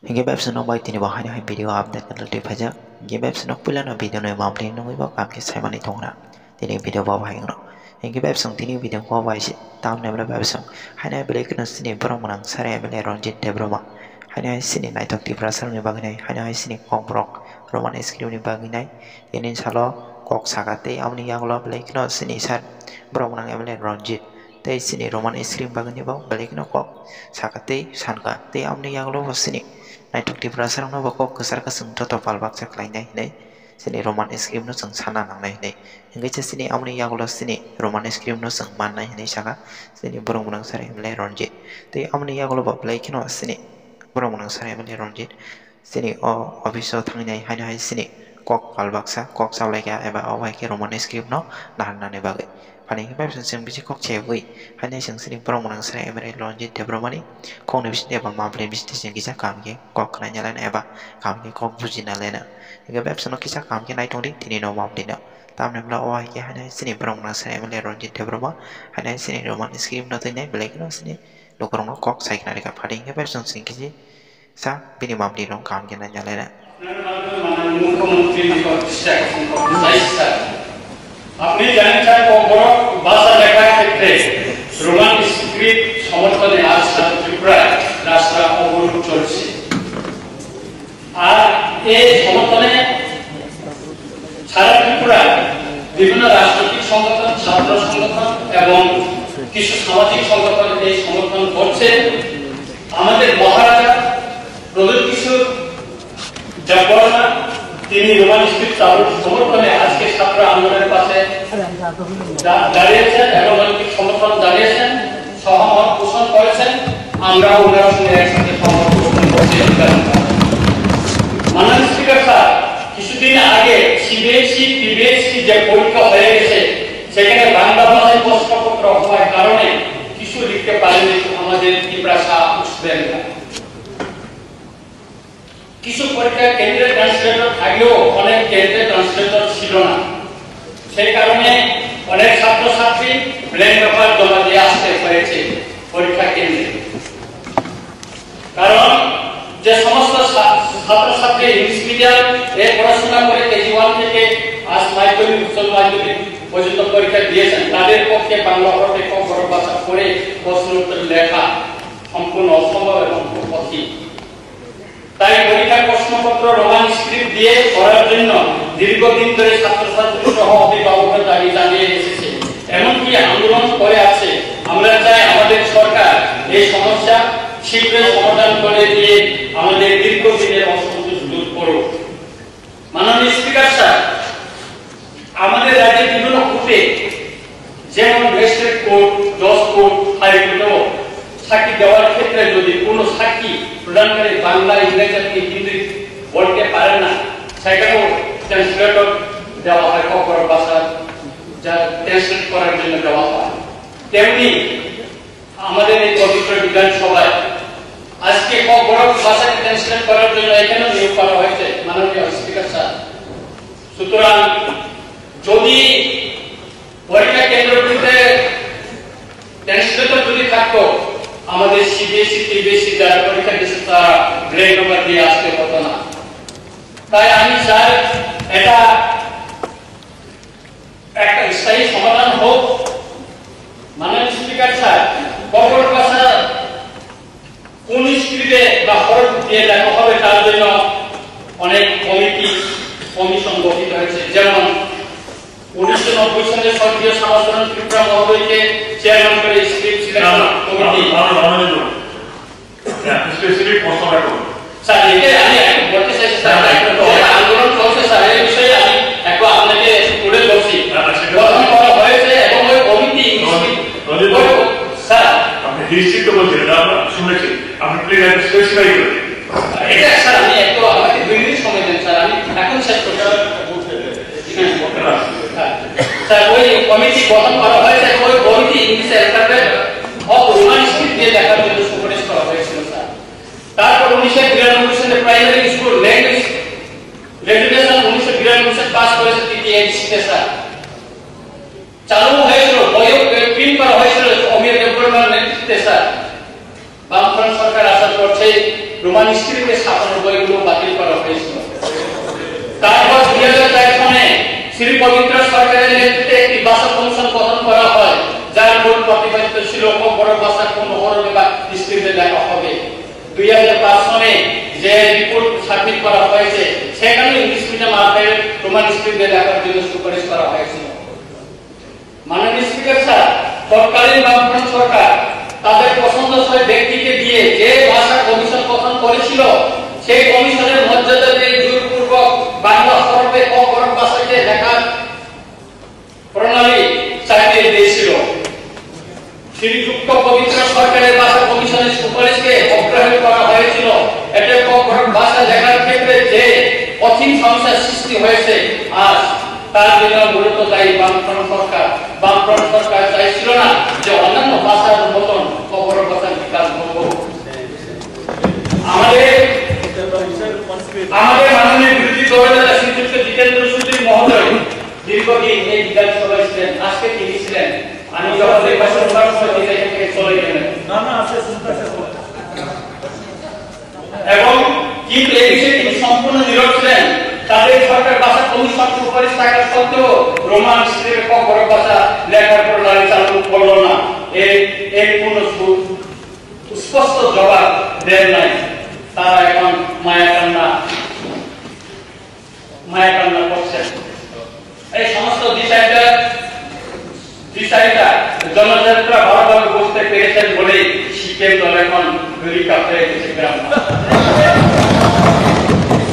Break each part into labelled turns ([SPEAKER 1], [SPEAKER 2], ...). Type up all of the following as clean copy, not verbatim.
[SPEAKER 1] Hingga web senok baik tini bahai hai video update kan lebih banyak. Hingga web senok pula no video no mampu nunggu bawa kami saya mani thongna. Tini video bawa hai ngono. Hingga web song tini video bawa hai si tam nebla web song. Hai nai beli kena sini berong menang sare beli ronjit de beroma. Hai nai sini nai tok di perasaan ni bagi nai. Hai nai sini kong brok roman eskrim ni bagi nai. Ini inshallah kok sakate amni yang lo beli kena sini sar berong menang beli ronjit. Tei sini roman eskrim bagi ni bawa beli kena kok sakate sanka. Tei amni yang lo sini. Naituk di perasaan no bako kesar keseng toto palbak cak lain nai sini roman eskrim no seng sana nang nai hingga sini amni yang ulas sini roman eskrim no seng man nai saka sini borong menang sare melai ronjit te amni yang ulo baplai kino sini borong menang sare melai ronjit sini o ofiso thang nai hai sini kok palbak sa kok saulai ka eba awai ke roman eskrim no nahan nane bagai paling hebat seng biji kok cewek hanya seng sini borong menang sare melai ronjit de bromani kong ne bisnis eba mample bisnis yang kisah kami kok kena nyalain eba kami kok buji nalena hingga web senok kisah kami naik tungdi tini no mample no tam ne bela awai ke hanya sini borong menang sare melai ronjit de broma hanya sini roman eskrim no tini belai no sini lokorong no kok saya kena dekat paling hebat seng sing kisi sa bini mample no kami kena nyalain
[SPEAKER 2] আপনি জানেন sir বড় ভাষা লেখার ক্ষেত্রে Roman script সমর্থনে আজ সারা ত্রিপুরায় রাস্তা অবরোধ চলছে আর এই সমর্থনে সারা ত্রিপুরায় বিভিন্ন রাজনৈতিক সংগঠন ছাত্র সংগঠন এবং কিছু সামাজিক সংগঠন এই সমর্থন করছে আমাদের মহারাজা প্রদীপ কিশোর জগবর্মা তিনি রোমান স্ক্রিপ্ট চালুর সমর্থনে আজকে ছাত্র আন্দোলনের পাশে দাঁড়িয়েছেন এবং সমর্থন জানিয়েছেন সহমত পোষণ করেছেন আমরা ওনার সঙ্গে একসাথে সহমত পোষণ করছি মাননীয় স্পিকার স্যার কিছুদিন আগে সিবিএসই পিবিএসসি যে পরীক্ষা হয়ে গেছে সেখানে বাংলা ভাষায় প্রশ্নপত্র হওয়ার কারণে কিছু লিখতে পারেনি আমাদের ত্রিপুরা স্টুডেন্টরা কিছু পরীক্ষা কেন্দ্রে ট্রান্সলেটর থাকলেও অনেক কেন্দ্রে ট্রান্সলেটর ছিল না সেই কারণে অনেক ছাত্রছাত্রী ব্ল্যাঙ্ক পেপার জমা দিয়ে আসতে হয়েছে পরীক্ষা কেন্দ্রে কারণ যে সমস্ত ছাত্রছাত্রী ইংলিশ মিডিয়াম এ পড়াশোনা করে কেজি 1 থেকে আজ মাধ্যমিক উচ্চ মাধ্যমিক পর্যন্ত পরীক্ষা দিয়েছেন তাদের পক্ষে বাংলা হরফে ক বড় ভাষা পড়ে প্রশ্ন উত্তর লেখা সম্পূর্ণ অসম্ভব এবং কঠিন তাই পরীক্ষার প্রশ্নপত্র রোমান স্ক্রিপ্ট দিয়ে করার জন্য দীর্ঘদিন ধরে ছাত্রছাত্রী সহ অভিভাবকরা দাবি জানিয়ে এসেছে এমনকি আন্দোলন করে আছে আমরা চাই আমাদের সরকার এই সমস্যা শীঘ্রই সমাধান করে দিয়ে আমাদের দীর্ঘদিনের অসন্তোষ দূর করুক মাননীয় স্পিকার স্যার আমাদের রাজ্যে বিভিন্ন কোর্টে যেমন ম্যাজিস্ট্রেট কোর্ট জজ কোর্ট হাইকোর্টেও সাক্ষী দেওয়ার ক্ষেত্রে যদি কোনো সাক্ষী প্রদানকারী বাংলা ইংরেজি হিন্দি বলতে পারে না সেখানেও ট্রান্সলেটর দেওয়া হয় কখর ভাষা যা ট্রান্সলেট করার জন্য দেওয়া হয় তেমনি আমাদের এই পবিত্র বিধানসভায় আজকে কখর ভাষাকে ট্রান্সলেট করার জন্য এখানেও নিয়োগ করা হয়েছে মাননীয় স্পিকার স্যার সুতরাং যদি পরীক্ষা কেন্দ্রগুলিতে ট্রান্সলেটর যদি থাকতো আমাদের সিবিএসই টিবিএসসি যারা পরীক্ষা দিচ্ছে তারা ব্ল্যাঙ্ক পেপার দিয়ে আসতে হতো না তাই আমি চাই এটা একটা স্থায়ী সমাধান হোক মাননীয় স্পিকার স্যার কখর ভাষা কোন স্ক্রিপ্টে বা হরফ দিয়ে লেখা হবে তার জন্য অনেক কমিশন গঠিত হয়েছে যেমন 1990 সালে স্বর্গীয় সমাজসরণ ত্রিপুরা মহোদয়কে চেয়ারম্যান করে স্ক্রিপ্ট সিলেকশন কমিটি স্পেসিফিক প্রশ্ন রাখুন স্যার আমি একটু বলতে চাইছি স্যার আন্দোলন চলছে স্যার এই বিষয়ে আমি একটু আপনাকে তুলে ধরছি গঠন করা হয়েছে এবং ওই কমিটি স্যার
[SPEAKER 3] আপনি হিস্ট্রি তো বলছেন আমরা শুনেছি আপনি প্লিজ একটু স্পেসিফাই করুন
[SPEAKER 2] এটা স্যার আমি একটু আমাকে 2 মিনিট সময় দেন স্যার আমি এখন শেষ করতে স্যার ওই কমিটি গঠন করা হয়েছে ওই কমিটি ইংলিশে অ্যালফাবেট অফ রোমান স্ক্রিপ্ট দিয়ে লেখার জন্য সুপারিশ করা হয়েছিল স্যার তারপর 1992 সালে প্রাইমারি স্কুল ল্যাঙ্গুয়েজ রেগুলেশন 1992 সালে পাস করেছে টিটিএইচসি স্যার চালু হয়েছিল বইও প্রিন্ট করা হয়েছিল অমিয় দেববর্মার নেতৃত্বে স্যার বামফ্রন্ট সরকার আসার পর সেই রোমান স্ক্রিপ্টে ছাপানো বইগুলো বাতিল করা হয়েছিল। তারপর 2004 সনে শ্রী পবিত্র সরকারের নেতৃত্বে একটি ভাষা কমিশন গঠন করা হয়, যার মূল প্রতিপাদিত ছিল বড় ভাষা কোন হরফে বা স্ক্রিপ্টে লেখা হবে। 2005 সনে যে রিপোর্ট সাবমিট করা হয়েছে সেখানে ইংলিশ মিডিয়াম আর্কাইভ রোমান স্ক্রিপ্টে লেখার জন্য সুপারিশ করা হয়েছিল। মাননীয় স্পিকার স্যার, তৎকালীন বামফ্রন্ট সরকার তাদের পছন্দসই ব্যক্তিকে দিয়ে যে ভাষা কমিশন গঠন করেছিল সেই কমিশনের মর্যাদা দিয়ে জোরপূর্বক বাংলা হরফে অপরক ভাষাতে লেখার প্রণালী চাপিয়ে দিয়েছিল। শ্রীযুক্ত পবিত্র সরকারের ভাষা কমিশনের সুপারিশকে অগ্রাহ্য করা হয়েছিল। এতে অপরক ভাষা লেখার ক্ষেত্রে যে কঠিন সমস্যার সৃষ্টি হয়েছে আজ তার জন্য মূলত দায়ী বামফ্রন্ট সরকার। বামফ্রন্ট সরকার চাইছিল না যে অন্যান্য ভাষার মতন অপরক ভাষার বিকাশ ঘটবে। আমাদের মাননীয় বিরোধী দলনেতা শ্রীযুক্ত জিতেন্দ্র চৌধুরী মহোদয় দীর্ঘদিন এই বিধানসভায় ছিলেন। আজকে তিনি ছিলেন, আমি যখন নির্বাচন করার সময় তিনি এখান থেকে চলে গেলেন এবং কিন্তু এই বিষয়ে তিনি সম্পূর্ণ নীরব ছিলেন। তাদের সরকার ভাষা কমিশন সুপারিশ থাকা সত্ত্বেও রোমান স্ক্রিপ্টে অপরক ভাষা লেখার প্রণালী চালু করল না। এর কোন স্পষ্ট জবাব দেন নাই। তারা এখন মায়া কান্না করছেন। এই সমস্ত দিশারিটা জনযাত্রা ভালোভাবে বুঝতে পেরেছেন বলে সিপিএম দল এখন গুলি কাঁপতে এসেছে গ্রাম।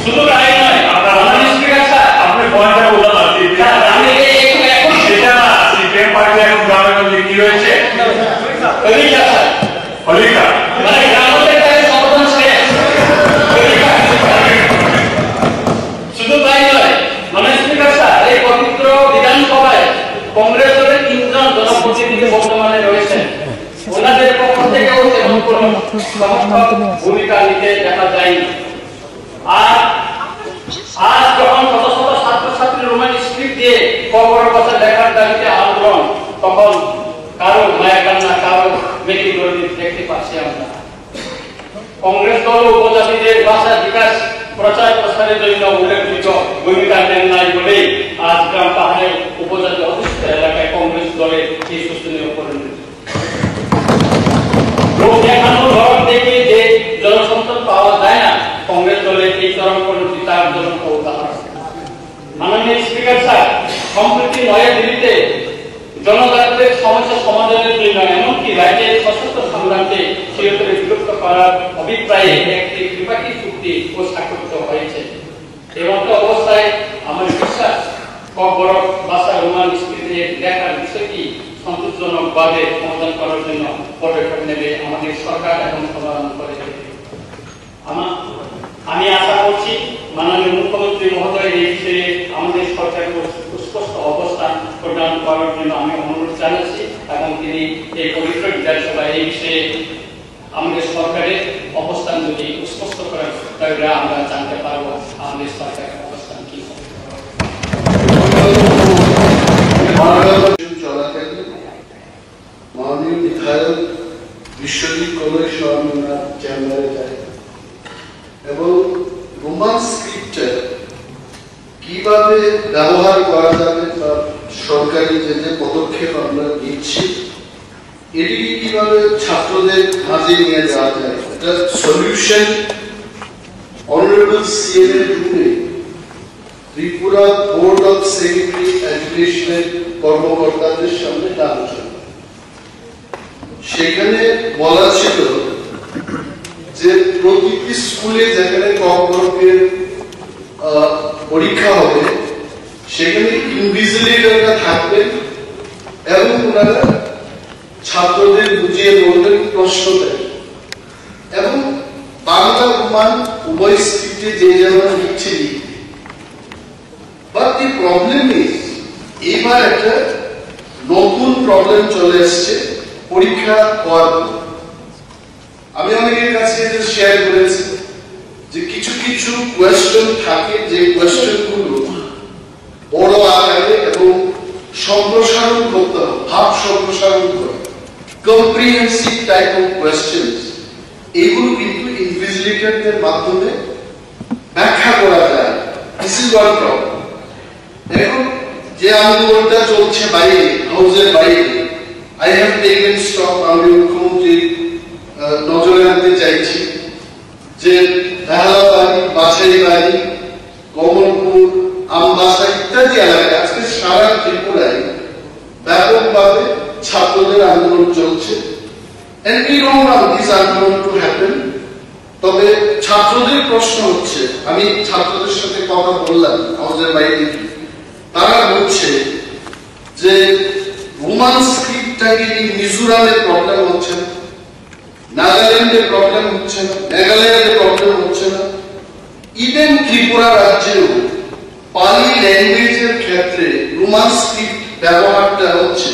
[SPEAKER 2] শুধু তাই নয়, মাননীয় স্পিকার স্যার,
[SPEAKER 3] আপনি পয়েন্টটা বললাম
[SPEAKER 2] আমি এখন
[SPEAKER 3] সেটা না, সিপিএম পার্টি এখন গ্রামে গঞ্জে কি হয়েছে? হলিকা
[SPEAKER 2] মানে গ্রামের কাছে সমর্থন শেষ। শুধু তাই নয়, মাননীয় স্পিকার স্যার, এই পবিত্র বিধানসভায় কংগ্রেস দলের 3 জন জনপ্রতিনিধি বর্তমানে রয়েছেন। ওনাদের পক্ষ থেকেও তেমন কোনো সমর্থক ভূমিকা নিতে দেখা যায়নি। আজ যখন শত শত ছাত্রছাত্রী রোমান স্ক্রিপ্ট দিয়ে অপরক ভাষা লেখার দাবিতে আন্দোলন, তখন কারো মায়া কান্না, কারো মেকি গর্বি দেখতে পাচ্ছি আমরা। কংগ্রেস দল উপজাতিদের ভাষা বিকাশ প্রচার প্রসারের জন্য উল্লেখযোগ্য ভূমিকা নেন নাই বলেই আজ গ্রাম পাহাড়ের উপজাতি অধিষ্ঠিত এলাকায় কংগ্রেস দলের এই শোচনীয় পরিণতি। লোক দেখানোর ধরন দেখে যে জনসমর্থন পাওয়া যায় না, কংগ্রেস দলের এই চরম পরিণতি তার জ্বলন্ত উদাহরণ। মাননীয় স্পিকার স্যার, সম্প্রতি নয়াদিল্লিতে জনজাতিদের সমস্যা সমাধানের জন্য এমনকি রাজ্যের সশস্ত্র সংগ্রামকে চিরতরে বিলুপ্ত করার অভিপ্রায়ে একটি ত্রিপাক্ষিক চুক্তি ও স্বাক্ষরিত হয়েছে। এমতো অবস্থায় আমার বিশ্বাস অপরক ভাষা রোমান স্ক্রিপ্টে লেখার বিষয়টি সন্তোষজনকভাবে সমাধান করার জন্য পদক্ষেপ নেবে আমাদের সরকার এবং সমাধান করে দেবে। আমি আশা করছি মাননীয় মুখ্যমন্ত্রী মহোদয় এই বিষয়ে আমাদের সরকারকে সুস্পষ্ট অবস্থান প্রদান করার জন্য আমি অনুরোধ জানাচ্ছি এবং তিনি এই পবিত্র বিধানসভায় এই বিষয়ে আমাদের সরকারের অবস্থান যদি স্পষ্ট করেন তাহলে আমরা জানতে পারবো আমাদের সরকারের অবস্থান কি।
[SPEAKER 4] মাননীয় বিধায়ক বিশ্বজিৎ কলেজ চেম্বারে যায় এবং রোমান স্ক্রিপ্টে কিভাবে ব্যবহার করা যাবে বা সরকারি যে যে পদক্ষেপ আমরা নিচ্ছি এটিকে কিভাবে ছাত্রদের মাঝে নিয়ে যাওয়া যায়, এটা সলিউশন অনারেবল সিএম এর রূপে ত্রিপুরা বোর্ড অফ সেকেন্ডারি এডুকেশনের কর্মকর্তাদের সামনে আলোচনা। সেখানে বলা ছিল যে প্রতিটি স্কুলে যেখানে কর্মকর্তাদের পরীক্ষা হবে সেখানে ইনভিজিলেটররা থাকবেন এবং ওনারা ছাত্রদের বুঝিয়ে বলবেন, প্রশ্ন দেন এবং বাংলা রোমান উভয় স্ক্রিপ্টে যে যেমন লিখছে লিখবে। বাট দি প্রবলেম ইজ এইবার একটা নতুন প্রবলেম চলে আসছে পরীক্ষা হওয়ার পর। আমি অনেকের কাছে শেয়ার করেছি যে কিছু কিছু কোয়েশ্চেন থাকে যে কোয়েশ্চেন গুলো বড় আকারে এবং সম্প্রসারণ করতে হবে, ভাব সম্প্রসারণ করে কম্প্রিহেন্সিভ টাইপ অফ কোয়েশ্চেন, এগুলো কিন্তু ইনভিজিলেটরদের মাধ্যমে ব্যাখ্যা করা যায়। This is one problem. এখন যে আন্দোলনটা চলছে বাইরে, হাউসের বাইরে, আই হ্যাভ টেকেন স্টক, আমি মুখ্যমন্ত্রী নজরে আনতে চাইছি যে বেহালাবাড়ি, বাছাইবাড়ি, কমলপুর, আমবাসা ইত্যাদি এলাকায় আজকে সারা ত্রিপুরায় ব্যাপকভাবে ছাত্রদের আন্দোলন চলছে। And we don't want this আন্দোলন to happen. তবে ছাত্রদের প্রশ্ন হচ্ছে, আমি ছাত্রদের সাথে কথা বললাম হাউসের বাইরে, তারা বলছে যে রোমান স্ক্রিপ্টটাকে মিজোরামের প্রবলেম হচ্ছে না, নাগাল্যান্ডের প্রবলেম হচ্ছে না, মেঘালয়ের প্রবলেম হচ্ছে না, ইভেন ত্রিপুরা রাজ্যেও পালি ল্যাঙ্গুয়েজের ক্ষেত্রে রোমান স্ক্রিপ্ট ব্যবহারটা হচ্ছে।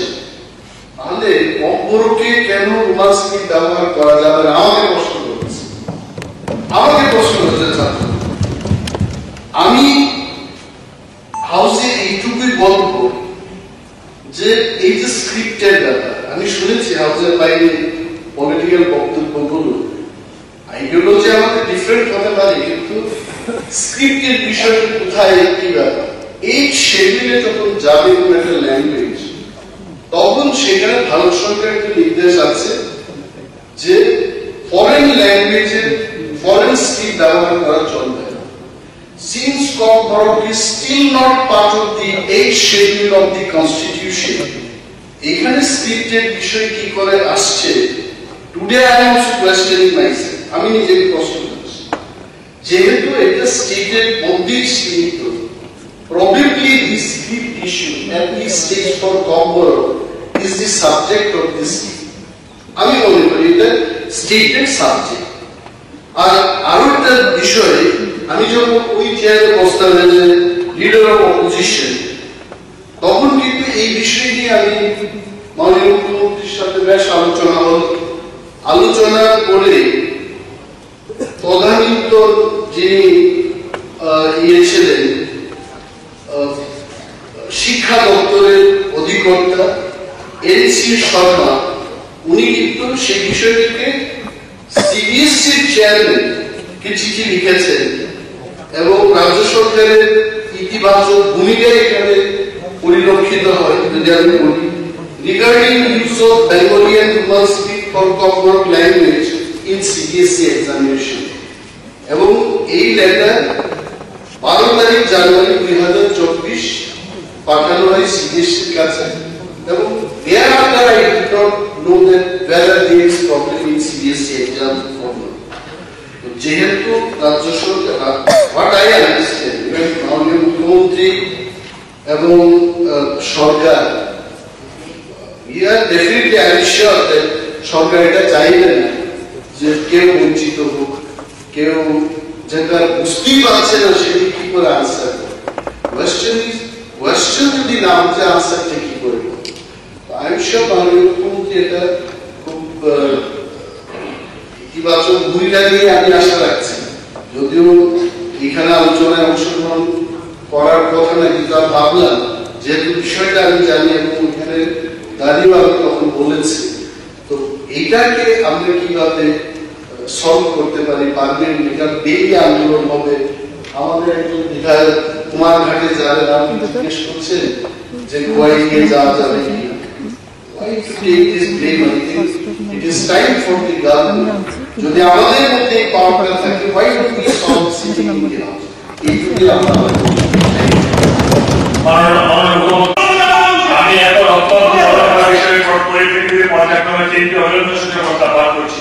[SPEAKER 4] তাহলে কম্বোরকে কেন রোমান স্ক্রিপ্ট ব্যবহার করা যাবে না? আমাকে প্রশ্ন করছে, আমি হাউসে এইটুকুই বলবো যে এই যে স্ক্রিপ্টের ব্যাপার, আমি শুনেছি হাউসের বাইরে পলিটিক্যাল বক্তব্যগুলো, আইডিওলজি আমাদের ডিফারেন্ট হতে পারে, কিন্তু স্ক্রিপ্টের বিষয়টা কোথায় কি ব্যাপার। এই শেডিউলে যখন যাবে কোন একটা ল্যাঙ্গুয়েজ, তখন সেখানে ভারত সরকারের একটা নির্দেশ আছে যে ফরেন ল্যাঙ্গুয়েজের ফরেন স্ক্রিপ্ট ব্যবহার করা চলবে না। Since Komborok is still not part of the 8th schedule of the Constitution, এখানে স্ক্রিপ্টের বিষয় কি করে আসছে? Today I am also questioning myself. আমি নিজেকে প্রশ্ন করছি, যেহেতু এটা স্টেটের মধ্যে সীমিত, probably this script issue at this stage for Komborok is the subject of this script. আমি মনে করি এটা স্টেটের সাবজেক্ট। আর আরো একটা বিষয়, আমি যখন ওই চেয়ারে বসতাম যে লিডার অফ অপোজিশন, তখন কিন্তু এই বিষয় নিয়ে আমি মাননীয় মুখ্যমন্ত্রীর সাথে বেশ আলোচনা করে তদানীন্তন যিনি ছিলেন শিক্ষা দপ্তরের অধিকর্তা এনসি শর্মা, উনি কিন্তু সেই বিষয়টিকে সিবিএসসির চেয়ারম্যান কে চিঠি লিখেছেন এবং রাজ্য সরকারের ইতিবাচক ভূমিকা এখানে পরিলক্ষিত হয়। যদি আমি বলি, regarding use of Bengali and Roman script for Kokborok language in CBSE examination, এবং এই লেটার 12 তারিখ জানুয়ারি 2024 পাঠানো হয় সিবিএসসির কাছে। এবং thereafter I did not know that whether there is problem in CBSE exam or not. যেহেতু রাজ্য সরকার, what I understand, মাননীয় মুখ্যমন্ত্রী এবং সরকার, we are definitely, I am sure that সরকার এটা চাইবে না যে কেউ বঞ্চিত হোক, কেউ যেটা বুঝতেই পারছে না সেটি কি করে আনসার করে। কোয়েশ্চেন যদি না হচ্ছে আনসারটা কি করে? I am sure মাননীয় মুখ্যমন্ত্রী এটা খুব ইতিবাচক ভূমিকা নিয়ে আমি আশা রাখছি। যদিও এখানে আলোচনায় অংশগ্রহণ করার কথা না, কিন্তু আমি ভাবলাম যেহেতু বিষয়টা আমি জানি এবং এখানে দাঁড়িয়েও আমি তখন বলেছি, তো এইটাকে আমরা কিভাবে সলভ করতে পারি, পারবেন এটা বেরি আন্দোলন হবে। আমাদের একজন বিধায়ক কুমারঘাটে যারা আপনি জিজ্ঞেস করছেন যে খোয়াই নিয়ে যাওয়া যাবে কি, why to take this blame? I think it is time for the government, যদি আমাদের মধ্যে এই পাওয়ারটা থাকে, why don't we solve sitting in the house? এইটুকুই আমরা
[SPEAKER 3] আমি এখন অত্যন্ত বড় বিষয়ের পরিপ্রেক্ষিতে পর্যায়ক্রমে 3টি অভিযোগের সাথে কথা পাঠ করছি।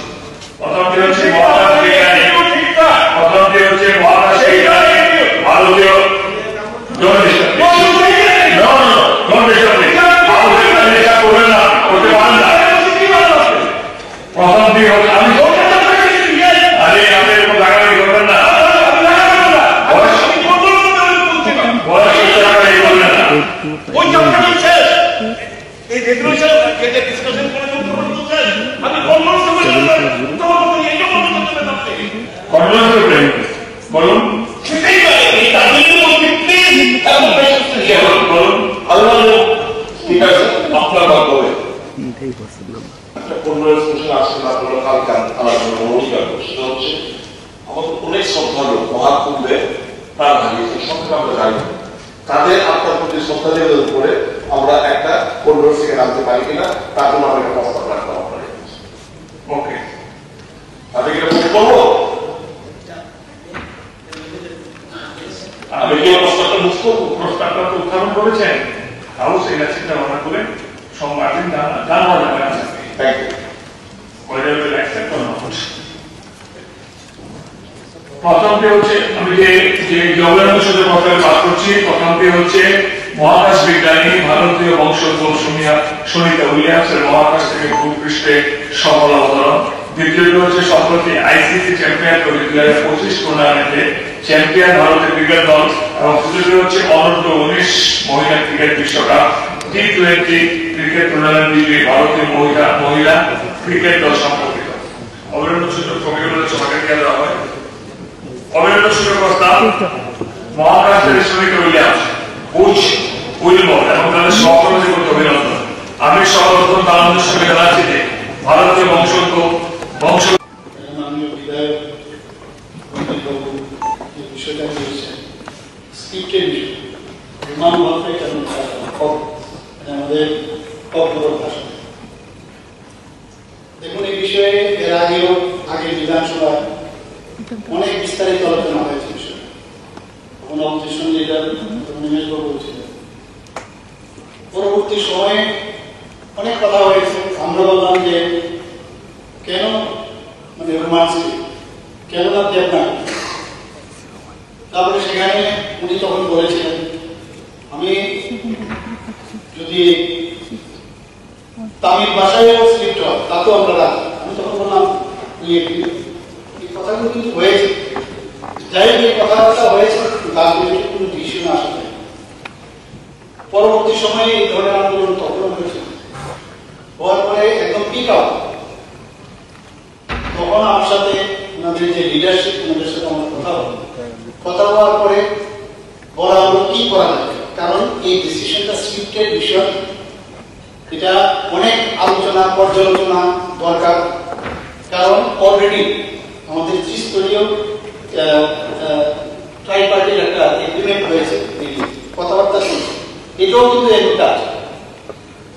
[SPEAKER 3] প্রথমটি হচ্ছে ভারতীয়
[SPEAKER 5] একটা 15 আসলে আপনারা কালকে আলোচনা অনুষ্ঠান হচ্ছে অনেক শ্রদ্ধালু মহাকুম্ভে প্রাণ হারিয়েছে, সংখ্যা আমরা জানি। তাদের আপনার প্রতি শ্রদ্ধা নিবেদন করে আমরা একটা করিডোর থেকে নামতে পারি কিনা তার জন্য আমরা একটা প্রস্তাব রাখলাম আপনার।
[SPEAKER 3] ওকে,
[SPEAKER 5] আপনি কি এটা করবো?
[SPEAKER 3] আমি কি প্রস্তাবটা তো উত্থাপন করেছেন, অবশ্যই এটা চিন্তা ভাবনা করে সোমবার দিন জানানো যাবে।
[SPEAKER 5] Thank you.
[SPEAKER 3] প্রথমটি হচ্ছে আমি যে অবদানের সাথে প্রস্তাবে পাঠ করছি, প্রথমটি হচ্ছে মহাকাশ বিজ্ঞানী ভারতীয় বংশোদ্ভব সুনিতা উইলিয়ামসের মহাকাশ থেকে ভূপৃষ্ঠে সফল অবতরণ। দ্বিতীয়টি হচ্ছে সম্প্রতি আইসিসি চ্যাম্পিয়ন 2025 টুর্নামেন্টে চ্যাম্পিয়ন ভারতের ক্রিকেট দল, এবং তৃতীয়টি হচ্ছে অনূর্ধ্ব 19 মহিলা ক্রিকেট বিশ্বকাপ T20 ক্রিকেট টুর্নামেন্ট বিজয়ী ভারতীয় মহিলা ক্রিকেট দল সম্পর্কিত। অভিনন্দন সূচক কবিগুলো সবাইকে দিয়ে দেওয়া হয়। অভিনন্দন সূচক প্রস্তাব মহাকাশের সুনিতা উইলিয়ামস, উইলমোর এবং তাদের সহকর্মীদের প্রতি অভিনন্দন। আমি সর্বপ্রথম বাংলাদেশ সঙ্গে জানাচ্ছি যে ভারতীয়
[SPEAKER 4] মাননীয় বিধায়ক যে বিষয়টা দিয়েছেন স্ক্রিপ্টের বিষয়, বিমান বলতে কেন আমাদের অগ্রগত ভাষা। দেখুন, এই বিষয়ে এর আগের বিধানসভায় অনেক বিস্তারিত আলোচনা হয়েছে বিষয়ে। তখন অপোজিশন লিডার নিমেশ বাবু বলছিলেন, পরবর্তী সময়ে অনেক কথা হয়েছে। আমরা বললাম যে কেন মানে রোমান্সি, কেন না দেবনাথ। তারপরে সেখানে উনি তখন বলেছিলেন আমি যদি তামিল ভাষায়ও স্ক্রিপ্ট হয় তাতেও আমরা রাখি। আমি তখন বললাম এই কথাগুলো কিন্তু হয়েছে, যাই হোক এই কথাবার্তা হয়েছে, তার বিরুদ্ধে কোনো ডিসিশন আসা যায়। পরবর্তী সময়ে এই ধরনের আন্দোলন তখন হয়েছে, হওয়ার পরে একদম পিক আপ। তখন আমার সাথে ওনাদের যে লিডারশিপ, ওনাদের সাথে আমার কথা হওয়ার পরে বলা হলো কি করা যাবে, কারণ এই ডিসিশনটা স্ক্রিপ্টের বিষয়, এটা অনেক আলোচনা পর্যালোচনা দরকার। কারণ অলরেডি আমাদের ত্রিস্তরীয় ট্রাইপার্টির একটা এগ্রিমেন্ট হয়েছে, কথাবার্তা শুনছে, এটাও কিন্তু এর কাজ।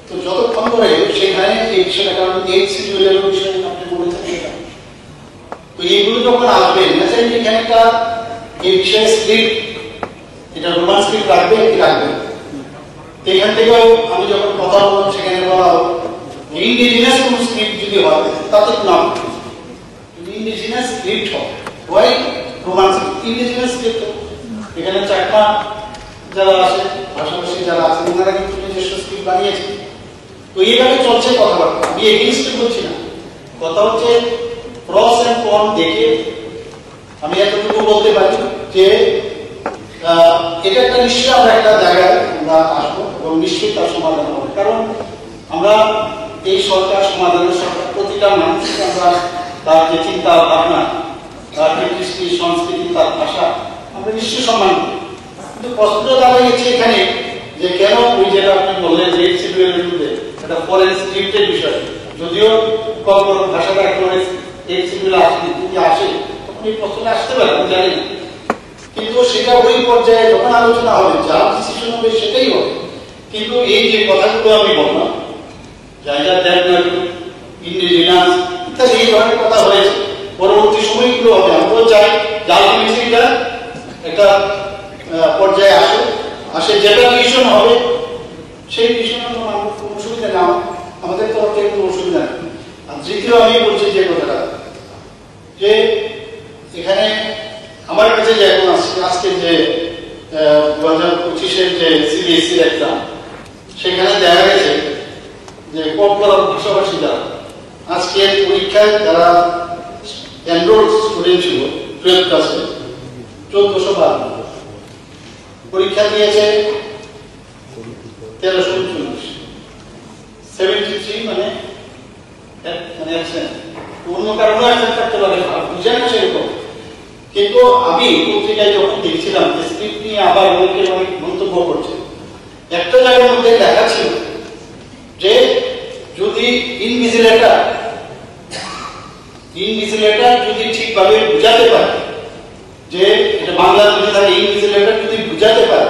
[SPEAKER 4] তো যতক্ষণ ধরে সেখানে এই বিষয়টা, কারণ এই শিডিউলের বিষয়ে আপনি বলেছেন সেটা, তো এইগুলো যখন আসবে ন্যাচারালি এখানে একটা এই বিষয়ে স্ক্রিপ্ট, এটা রোমান স্ক্রিপ্ট রাখবে কি রাখবে। তো এখান থেকেও আমি যখন কথা বললাম সেখানে বলা হলো ইন্ডিজিনাস কোন স্ক্রিপ্ট যদি হয় তাতে নাম ইন্ডিজিনাস স্ক্রিপ্ট হয় রোমান স্ক্রিপ্ট, ইন্ডিজিনাস স্ক্রিপ্ট। এখানে চাকমা যারা আছে, ভাষাভাষী যারা আছে, ওনারা কিন্তু নিজস্ব স্ক্রিপ্ট বানিয়েছে। তো এইভাবে চলছে কথাবার্তা। আমি এগেইনস্ট বলছি না, কথা হচ্ছে প্রস এন্ড কন দেখে আমি এতটুকু বলতে পারি যে এটা একটা নিশ্চয়ই আমরা একটা জায়গায় আমরা আসবো এবং নিশ্চয়ই তার সমাধান হবে। কারণ আমরা এই সরকার সমাধানের সরকার, প্রতিটা মানুষকে আমরা তার যে চিন্তা ভাবনা, তার যে কৃষ্টি সংস্কৃতি, তার ভাষা আমরা নিশ্চয়ই সম্মান করি। কিন্তু প্রশ্নটা দাঁড়িয়ে গেছে এখানে যে কেন ওই যেটা আপনি বললেন যে শিডিউলের মধ্যে একটা ফরেন স্ক্রিপ্টের বিষয়, যদিও কর্পোরেট ভাষাটা একেবারে এই শিডিউলে আসেনি, যদি আসে তখন এই প্রশ্নটা আসতে পারে, আমি জানি না। কিন্তু সেটা ওই পর্যায়ে যখন আলোচনা হবে, যা ডিসিশন হবে সেটাই হবে। কিন্তু এই যে কথাগুলো আমি বললাম, জায়গা দেন না, ইন্ডিজিনাস ইত্যাদি এই ধরনের কথা হয়েছে, পরবর্তী সময়গুলো হবে। আমরাও চাই যে আলটিমেটলিটা একটা পর্যায়ে আসে যেটা ডিসিশন হবে সেই ডিসিশন কোনো অসুবিধা না, আমাদের তরফ থেকে কোনো অসুবিধা নেই। আর দ্বিতীয় আমি বলছি যে কথাটা, যে এখানে আমার কাছে যে এখন আজকে যে 2025-এর যে সিবিএসসির এক্সাম, সেখানে দেখা গেছে যে কম ভাষাভাষী যারা আজকের পরীক্ষায় যারা এনরোল স্টুডেন্ট ছিল 12th ক্লাসে 1452, পরীক্ষা দিয়েছে 1339, 73 মানে অন্য কারণে একটা থাকতে পারে, বুঝে না সেরকম। কিন্তু আমি পত্রিকায় যখন দেখছিলাম যে স্ক্রিপ্ট নিয়ে আবার অনেকে অনেক মন্তব্য করছে, একটা জায়গার মধ্যে লেখা ছিল যে যদি ইনভিজিলেটর যদি ঠিকভাবে বুঝাতে পারে ইনভিজিলেটর যদি বুঝাতে পারে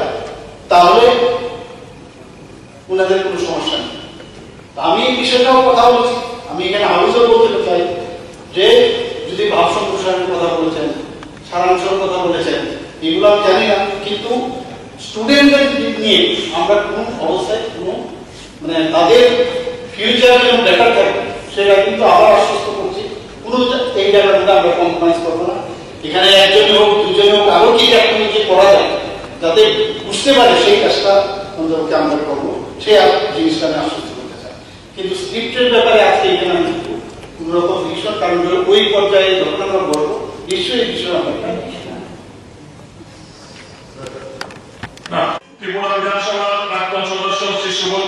[SPEAKER 4] তাহলে ওনাদের কোনো সমস্যা নেই। আমি এই বিষয়টাও কথা বলছি, আমি এখানে হাউসও বলতে চাই যে যদি ভাব সম্প্রসারণের কথা বলেছেন, সারাংশের কথা বলেছেন, এগুলো আমি জানি না, কিন্তু স্টুডেন্টদের নিয়ে আমরা কোন অবস্থায় কোনো মানে তাদের ফিউচার যেন বেটার থাকে সেটা কিন্তু আবার আশ্বস্ত করছি, কোনো এই জায়গার মধ্যে আমরা কম্প্রোমাইজ করবো না। এখানে একজনই হোক দুজনে হোক আরো কি টেকনোলজি করা যায় যাতে বুঝতে পারে সেই কাজটা আমাদেরকে আমরা করবো, সেই জিনিসটা আমি আশ্বস্ত করতে চাই। কিন্তু স্ক্রিপ্টের ব্যাপারে আজকে এখানে আমি কোন রকম ভীষণ, কারণ ওই পর্যায়ে যখন আমরা বলবো নিশ্চয়ই এই বিষয়ে আমরা
[SPEAKER 3] ত্রিপুরা বিধানসভার প্রাক্তন সদস্য শ্রী সুবোধ